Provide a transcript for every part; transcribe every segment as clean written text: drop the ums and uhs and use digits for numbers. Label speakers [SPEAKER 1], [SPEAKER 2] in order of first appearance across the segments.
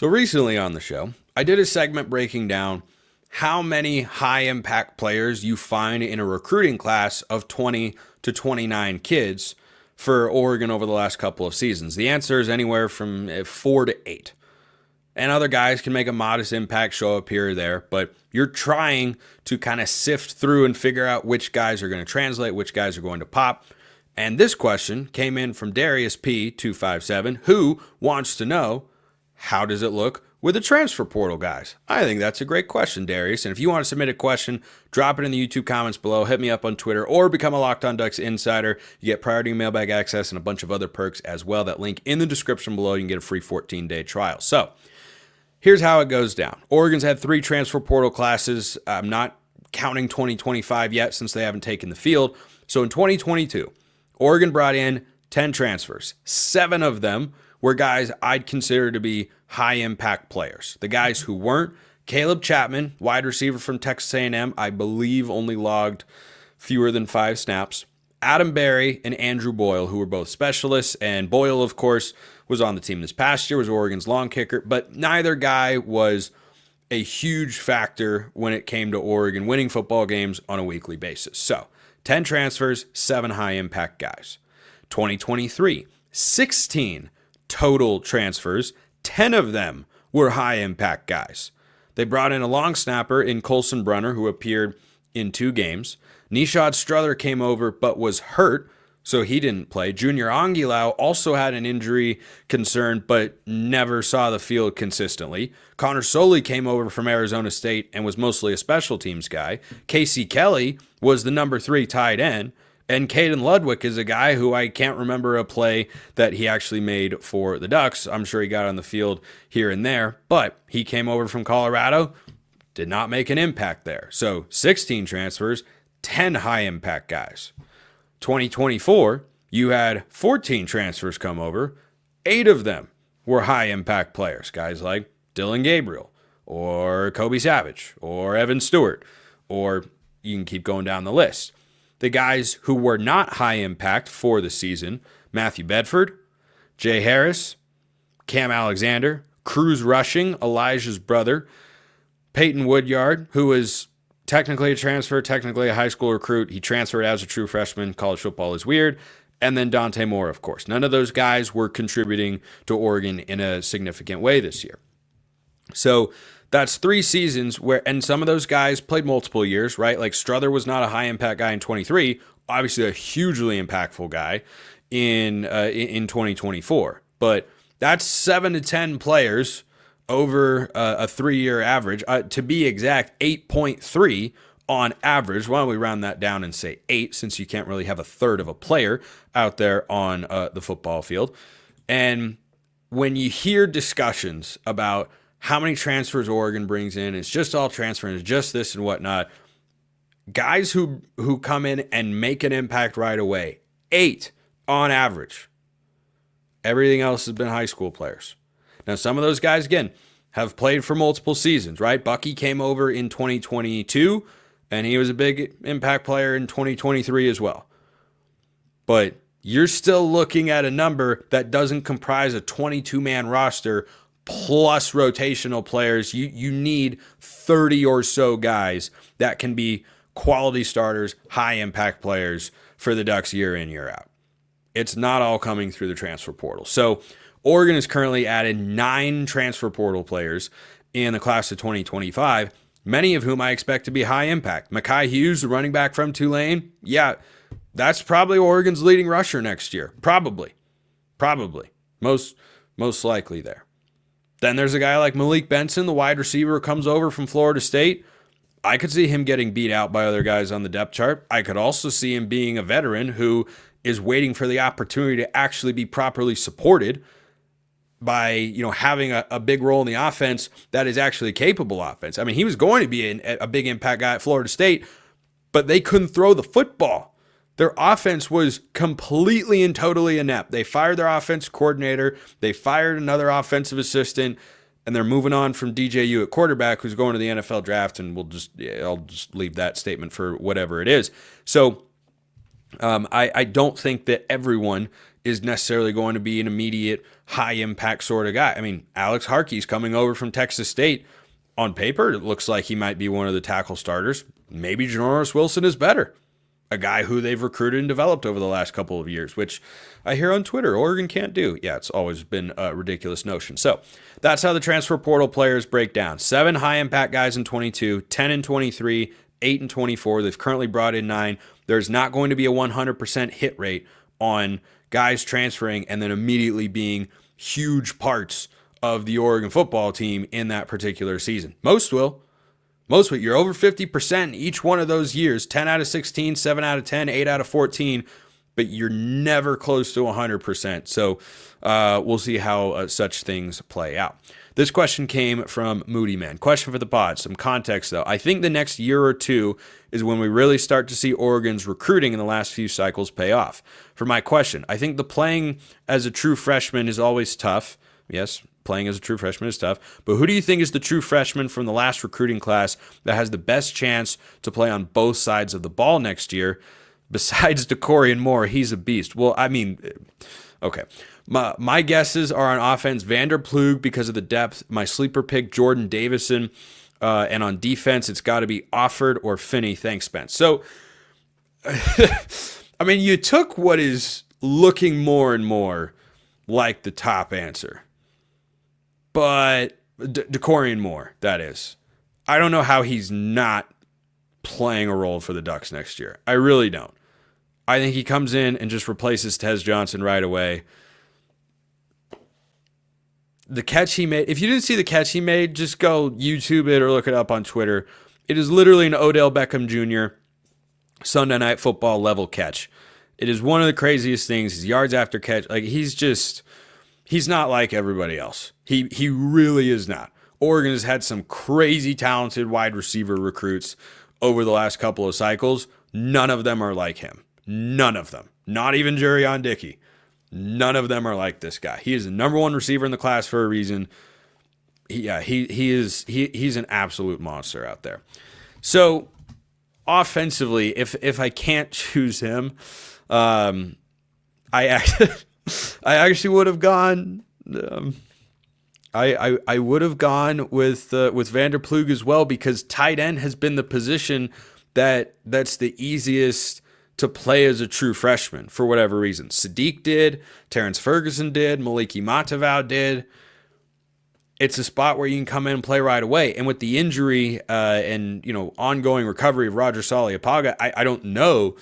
[SPEAKER 1] So recently on the show, I did a segment breaking down how many high impact players you find in a recruiting class of 20 to 29 kids for Oregon over the last couple of seasons. The answer is anywhere from 4 to 8. And other guys can make a modest impact, show up here or there, but you're trying to kind of sift through and figure out which guys are going to translate, which guys are going to pop. And this question came in from Darius P257, who wants to know, how does it look with the transfer portal guys? I think that's a great question, Darius. And if you want to submit a question, drop it in the YouTube comments below, hit me up on Twitter, or become a Locked On Ducks insider. You get priority mailbag access and a bunch of other perks as well. That link in the description below. You can get a free 14-day trial. So here's how it goes down. Oregon's had 3 transfer portal classes. I'm not counting 2025 yet since they haven't taken the field. So in 2022, Oregon brought in 10 transfers. 7 of them were guys I'd consider to be high-impact players. The guys who weren't: Caleb Chapman, wide receiver from Texas A&M, I believe only logged fewer than 5 snaps. Adam Berry and Andrew Boyle, who were both specialists, and Boyle, of course, was on the team this past year, was Oregon's long kicker, but neither guy was a huge factor when it came to Oregon winning football games on a weekly basis. So 10 transfers, 7 high-impact guys. 2023, 16 total transfers, 10 of them were high-impact guys. They brought in a long snapper in Colson Brunner, who appeared in 2 games. Nishad Strother came over but was hurt, so he didn't play. Junior Anguilau also had an injury concern but never saw the field consistently. Connor Soley came over from Arizona State and was mostly a special teams guy. Casey Kelly was the number 3 tight end. And Caden Ludwig is a guy who I can't remember a play that he actually made for the Ducks. I'm sure he got on the field here and there, but he came over from Colorado, did not make an impact there. So 16 transfers, 10 high-impact guys. 2024, you had 14 transfers come over. 8 of them were high-impact players, guys like Dylan Gabriel or Kobe Savage or Evan Stewart, or you can keep going down the list. The guys who were not high impact for the season: Matthew Bedford, Jay Harris, Cam Alexander, Cruz Rushing, Elijah's brother, Peyton Woodyard, who was technically a transfer, technically a high school recruit. He transferred as a true freshman. College football is weird. And then Dante Moore, of course. None of those guys were contributing to Oregon in a significant way this year. So that's 3 seasons where, and some of those guys played multiple years, right? Like Strother was not a high impact guy in 23, obviously a hugely impactful guy in 2024. But that's 7 to 10 players over a 3-year average. To be exact, 8.3 on average. Why don't we round that down and say 8, since you can't really have a third of a player out there on the football field. And when you hear discussions about how many transfers Oregon brings in, it's just all transferring, it's just this and whatnot. Guys who come in and make an impact right away, 8 on average. Everything else has been high school players. Now, some of those guys, again, have played for multiple seasons, right? Bucky came over in 2022, and he was a big impact player in 2023 as well. But you're still looking at a number that doesn't comprise a 22-man roster plus rotational players. You need 30 or so guys that can be quality starters, high impact players for the Ducks year in, year out. It's not all coming through the transfer portal. So Oregon has currently added 9 transfer portal players in the class of 2025, many of whom I expect to be high impact. Mekhi Hughes, the running back from Tulane, yeah, that's probably Oregon's leading rusher next year. Probably. Most likely there. Then there's a guy like Malik Benson, the wide receiver who comes over from Florida State. I could see him getting beat out by other guys on the depth chart. I could also see him being a veteran who is waiting for the opportunity to actually be properly supported by, having a big role in the offense that is actually a capable offense. I mean, he was going to be a big impact guy at Florida State, but they couldn't throw the football. Their offense was completely and totally inept. They fired their offensive coordinator. They fired another offensive assistant, and they're moving on from DJU at quarterback, who's going to the NFL draft, and I'll just leave that statement for whatever it is. So I don't think that everyone is necessarily going to be an immediate high impact sort of guy. I mean, Alex Harkey's coming over from Texas State. On paper, it looks like he might be one of the tackle starters. Maybe Janoris Wilson is better. A guy who they've recruited and developed over the last couple of years, which I hear on Twitter, Oregon can't do. Yeah, it's always been a ridiculous notion. So that's how the transfer portal players break down. 7 high-impact guys in 22, 10 in 23, 8 in 24. They've currently brought in 9. There's not going to be a 100% hit rate on guys transferring and then immediately being huge parts of the Oregon football team in that particular season. Most will. You're over 50% in each one of those years, 10 out of 16, 7 out of 10, 8 out of 14, but you're never close to 100%. So we'll see how such things play out. This question came from Moody Man. Question for the pod. Some context, though. I think the next year or two is when we really start to see Oregon's recruiting in the last few cycles pay off. For my question, I think the playing as a true freshman is always tough. Yes, playing as a true freshman is tough. But who do you think is the true freshman from the last recruiting class that has the best chance to play on both sides of the ball next year? Besides DeCorian Moore, he's a beast. Well, I mean, okay. My guesses are on offense, Vander Plug because of the depth. My sleeper pick, Jordan Davison. And on defense, it's got to be Offord or Finney. Thanks, Spence. So, I mean, you took what is looking more and more like the top answer. But DeCorian Moore, that is. I don't know how he's not playing a role for the Ducks next year. I really don't. I think he comes in and just replaces Tez Johnson right away. The catch he made, if you didn't see the catch he made, just go YouTube it or look it up on Twitter. It is literally an Odell Beckham Jr. Sunday Night Football level catch. It is one of the craziest things. His yards after catch, like he's not like everybody else. He really is not. Oregon has had some crazy talented wide receiver recruits over the last couple of cycles. None of them are like him. None of them. Not even Jerion Dickey. None of them are like this guy. He is the number one receiver in the class for a reason. He's an absolute monster out there. So offensively, if I can't choose him, I actually would have gone. I would have gone with Vander Plug as well, because tight end has been the position that's the easiest to play as a true freshman for whatever reason. Sadiq did, Terrence Ferguson did, Maliki Matavau did. It's a spot where you can come in and play right away. And with the injury and ongoing recovery of Roger Saliapaga, I don't know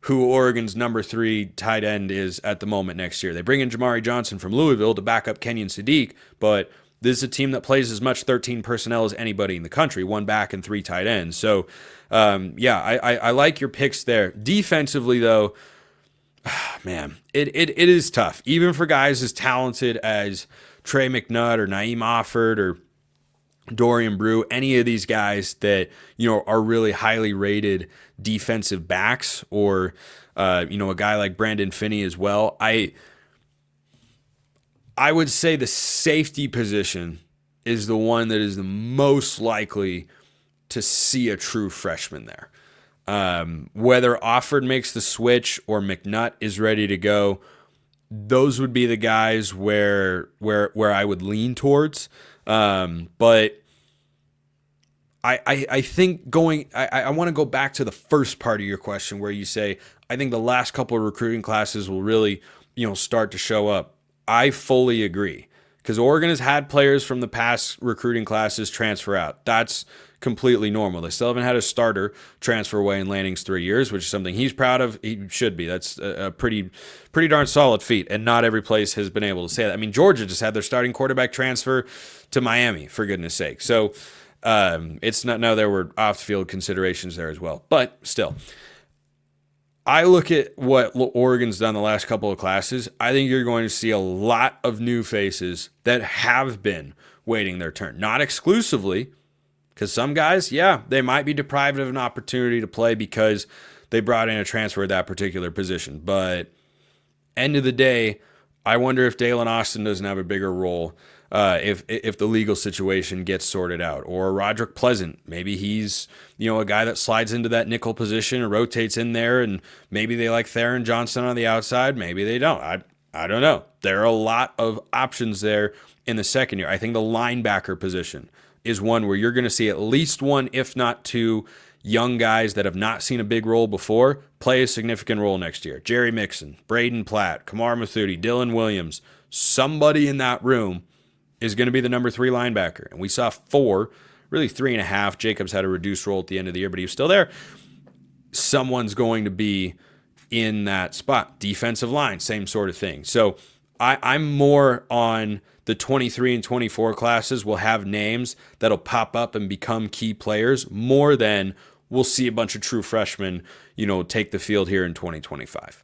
[SPEAKER 1] who Oregon's number 3 tight end is at the moment next year. They bring in Jamari Johnson from Louisville to back up Kenyon Sadiq, but this is a team that plays as much 13 personnel as anybody in the country, 1 back and 3 tight ends. So, I like your picks there. Defensively, though, man, it is tough. Even for guys as talented as Trey McNutt or Naeem Offord or Dorian Brew, any of these guys that are really highly rated defensive backs, or a guy like Brandon Finney as well. I would say the safety position is the one that is the most likely to see a true freshman there. Whether Offord makes the switch or McNutt is ready to go, those would be the guys where I would lean towards. But I think I want to go back to the first part of your question where you say, I think the last couple of recruiting classes will really, start to show up. I fully agree, because Oregon has had players from the past recruiting classes transfer out. That's completely normal. They still haven't had a starter transfer away in Lanning's 3 years, which is something he's proud of. He should be. That's a pretty darn solid feat, and not every place has been able to say that. I mean, Georgia just had their starting quarterback transfer to Miami, for goodness sake. So it's not, no, there were off-field considerations there as well. But still, I look at what Oregon's done the last couple of classes. I think you're going to see a lot of new faces that have been waiting their turn. Not exclusively, because some guys, they might be deprived of an opportunity to play because they brought in a transfer at that particular position. But end of the day, I wonder if Dalen Austin doesn't have a bigger role if the legal situation gets sorted out. Or Roderick Pleasant, maybe he's a guy that slides into that nickel position and rotates in there, and maybe they like Theron Johnson on the outside, maybe they don't. I don't know. There are a lot of options there in the second year. I think the linebacker position is one where you're going to see at least one, if not two, young guys that have not seen a big role before play a significant role next year. Jerry Mixon, Braden Platt, Kamar Mathuti, Dylan Williams. Somebody in that room is going to be the number 3 linebacker. And we saw 4, really 3.5. Jacobs had a reduced role at the end of the year, but he was still there. Someone's going to be in that spot. Defensive line, same sort of thing. So I'm more on the 23 and 24 classes will have names that'll pop up and become key players more than we'll see a bunch of true freshmen, take the field here in 2025.